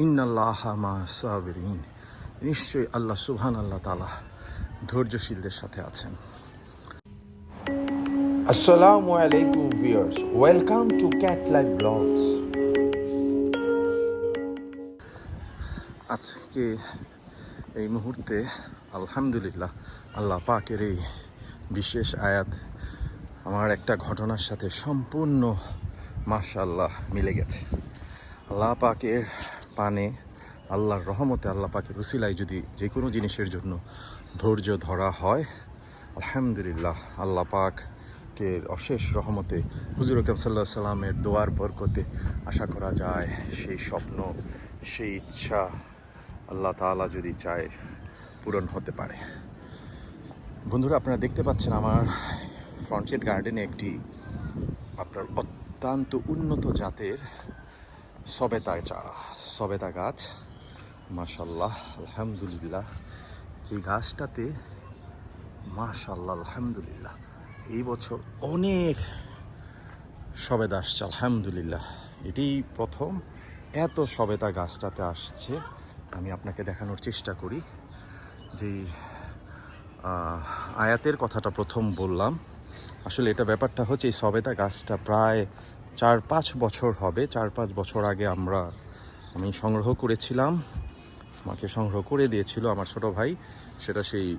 ইন্নাল্লাহা মা সাবিরিন। নিশ্চয়ই আল্লাহ সুবহানাল্লাহ তাআলা ধৈর্যশীলদের সাথে আছেন। Assalamu alaikum viewers. Welcome to Cat Life Blogs. আজকে এই মুহূর্তে আলহামদুলিল্লাহ আল্লাহ পাকের এই বিশেষ আয়াত আমার একটা ঘটনার সাথে সম্পূর্ণ মাশাআল্লাহ মিলে গেছে। আল্লাহ পাকের পানে, আল্লাহর রহমতে, আল্লাহ পাকের উসিলায় যদি যে কোনো জিনিসের জন্য ধৈর্য ধরা হয়, আলহামদুলিল্লাহ আল্লাহ পাককে অশেষ রহমতে, হুজুর আকরাম সাল্লাল্লাহু আলাইহি সাল্লামের দোয়ার বরকতে আশা করা যায় সেই স্বপ্ন, সেই ইচ্ছা আল্লাহ তাআলা যদি চায় পূরণ হতে পারে। বন্ধুরা, আপনারা দেখতে পাচ্ছেন আমার ফ্রন্টের গার্ডেনে একটি আপনার অত্যন্ত উন্নত জাতের সবেতা গাছ। মাশাআল্লাহ আলহামদুলিল্লাহ, যে গাছটাতে মাশাআল্লাহ আলহামদুলিল্লাহ এই বছর অনেক সবেদা আসছে আলহামদুলিল্লাহ। এটি প্রথম এত সবেদা গাছটাতে আসছে। আমি আপনাকে দেখানোর চেষ্টা করি যে আয়াতের কথাটা প্রথম বললাম। আসলে এটা ব্যাপারটা হচ্ছে, এই সবেদা গাছটা প্রায় 4-5 বছর হবে। 4-5 বছর আগে আমি সংগ্রহ করেছিলাম, আমাকে সংগ্রহ করে দিয়েছিল আমার ছোট ভাই। সেটা সেই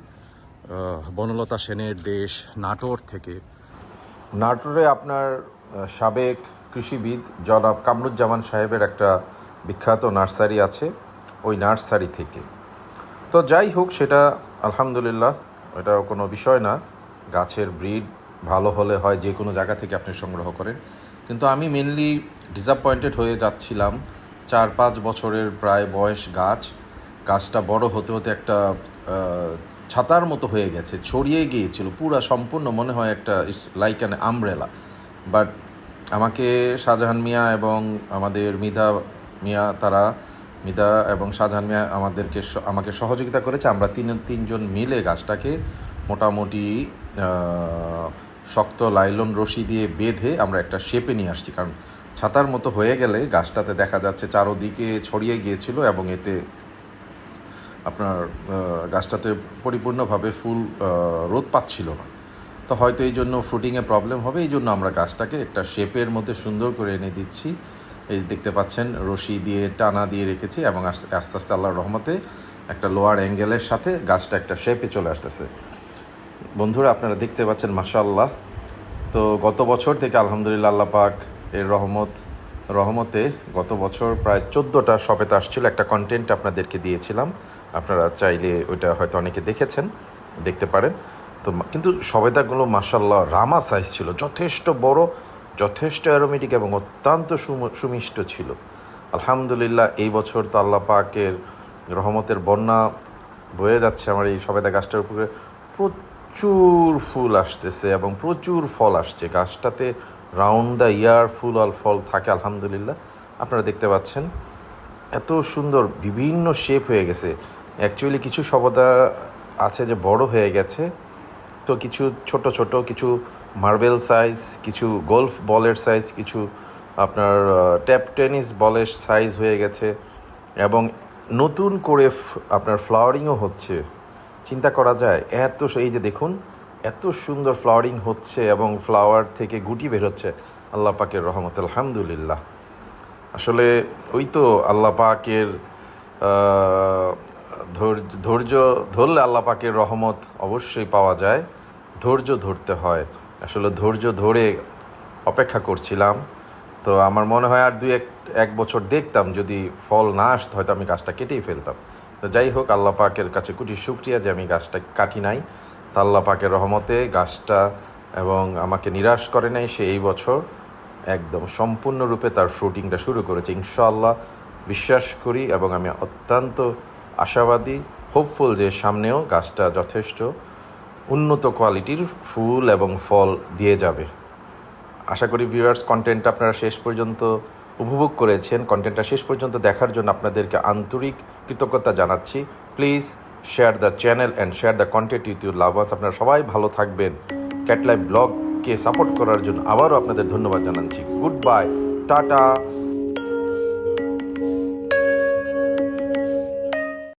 বনলতা সেনের দেশ নাটোর থেকে। নাটোরে আপনার সাবেক কৃষিবিদ জনাব কামরুজ্জামান সাহেবের একটা বিখ্যাত নার্সারি আছে, ওই নার্সারি থেকে। তো যাই হোক, সেটা আলহামদুলিল্লাহ এটা কোনো বিষয় না। গাছের ব্রিড ভালো হলে হয়, যে কোনো জায়গা থেকে আপনি সংগ্রহ করেন। কিন্তু আমি মেনলি ডিসঅ্যাপয়েন্টেড হয়ে যাচ্ছিলাম। 4-5 বছরের প্রায় বয়স গাছটা বড় হতে হতে একটা ছাতার মতো হয়ে গেছে, ছড়িয়ে গিয়েছিল পুরা সম্পূর্ণ, মনে হয় একটা it's like an umbrella. But আমাকে শাহজাহান মিয়া এবং আমাদের মিদা এবং শাহজাহান মিয়া আমাকে সহযোগিতা করেছে। আমরা তিনজন মিলে গাছটাকে মোটামুটি শক্ত লাইলন রশি দিয়ে বেঁধে আমরা একটা শেপে নিয়ে আসছি। কারণ ছাতার মতো হয়ে গেলে গাছটাতে দেখা যাচ্ছে চারোদিকে ছড়িয়ে গিয়েছিল, এবং এতে আপনার গাছটাতে পরিপূর্ণভাবে ফুল রোদ পাচ্ছিল না। তো হয়তো এই জন্য ফ্রুটিংয়ে প্রবলেম হবে, এই জন্য আমরা গাছটাকে একটা শেপের মধ্যে সুন্দর করে এনে দিচ্ছি। এই দেখতে পাচ্ছেন রশি দিয়ে টানা দিয়ে রেখেছি, এবং আস্তে আস্তে আল্লাহর রহমতে একটা লোয়ার অ্যাঙ্গেলের সাথে গাছটা একটা শেপে চলে আসতেছে। বন্ধুরা, আপনারা দেখতে পাচ্ছেন মাশাআল্লাহ। তো গত বছর থেকে আলহামদুলিল্লাহ আল্লাহ পাক এর রহমতে গত বছর প্রায় 14টা সবেতা আসছিল। একটা কন্টেন্ট আপনাদেরকে দিয়েছিলাম, আপনারা চাইলে ওইটা হয়তো অনেকে দেখতে পারেন। তো কিন্তু সবেদাগুলো মাশাআল্লাহ রামা সাইজ ছিল, যথেষ্ট বড়, যথেষ্ট অ্যারোমেটিক এবং অত্যন্ত সুমিষ্ট ছিল। আলহামদুলিল্লাহ এই বছর তো আল্লাহ পাকের রহমতের বন্যা বয়ে যাচ্ছে আমার এই সবেদা গাছটার উপরে। প্রচুর ফুল আসতেছে এবং প্রচুর ফল আসছে। গাছটাতে রাউন্ড দ্য ইয়ার ফল থাকে আলহামদুলিল্লাহ। আপনারা দেখতে পাচ্ছেন এত সুন্দর বিভিন্ন শেপ হয়ে গেছে। অ্যাকচুয়ালি কিছু সবেদা আছে যে বড় হয়ে গেছে, তো কিছু ছোট কিছু মার্বেল সাইজ, কিছু গলফ বলের সাইজ, কিছু আপনার ট্যাপ টেনিস বলের সাইজ হয়ে গেছে, এবং নতুন করে আপনার ফ্লাওয়ারিংও হচ্ছে। চিন্তা করা যায় এই যে দেখুন, এত সুন্দর ফ্লাওয়ারিং হচ্ছে এবং ফ্লাওয়ার থেকে গুটি বের হচ্ছে আল্লাহ পাকের রহমত আলহামদুলিল্লাহ। আসলে ওই তো আল্লাহ পাকের ধৈর্য ধরলে আল্লাহ পাকের রহমত অবশ্যই পাওয়া যায়। ধৈর্য ধরতে হয়। আসলে ধৈর্য ধরে অপেক্ষা করছিলাম। তো আমার মনে হয় আর এক বছর দেখতাম, যদি ফল না আসতো হয়তো আমি গাছটা কেটেই ফেলতাম। তো যাই হোক, আল্লাহ পাকের কাছে কোটি শুকরিয়া যে আমি গাছটা কাটি নাই। তা আল্লাহ পাকের রহমতে গাছটা এবং আমাকে নিরাশ করে নাই। সে এই বছর একদম সম্পূর্ণরূপে তার ফ্রুটিংটা শুরু করেছে ইনশাআল্লাহ, বিশ্বাস করি। এবং আমি অত্যন্ত আশাবাদী, হোপফুল যে সামনেও গাছটা যথেষ্ট উন্নত কোয়ালিটির ফুল এবং ফল দিয়ে যাবে। আশা করি ভিউয়ার্স, কন্টেন্টটা আপনারা শেষ পর্যন্ত উপভোগ করেছেন। কন্টেন্টটা শেষ পর্যন্ত দেখার জন্য আপনাদেরকে আন্তরিক কৃতজ্ঞতা জানাচ্ছি। Please share the channel and share the content with your love ones. আপনারা সবাই ভালো থাকবেন। ক্যাট লাইফ ব্লগকে সাপোর্ট করার জন্য আবারও আপনাদের ধন্যবাদ জানাচ্ছি। Good bye, tata.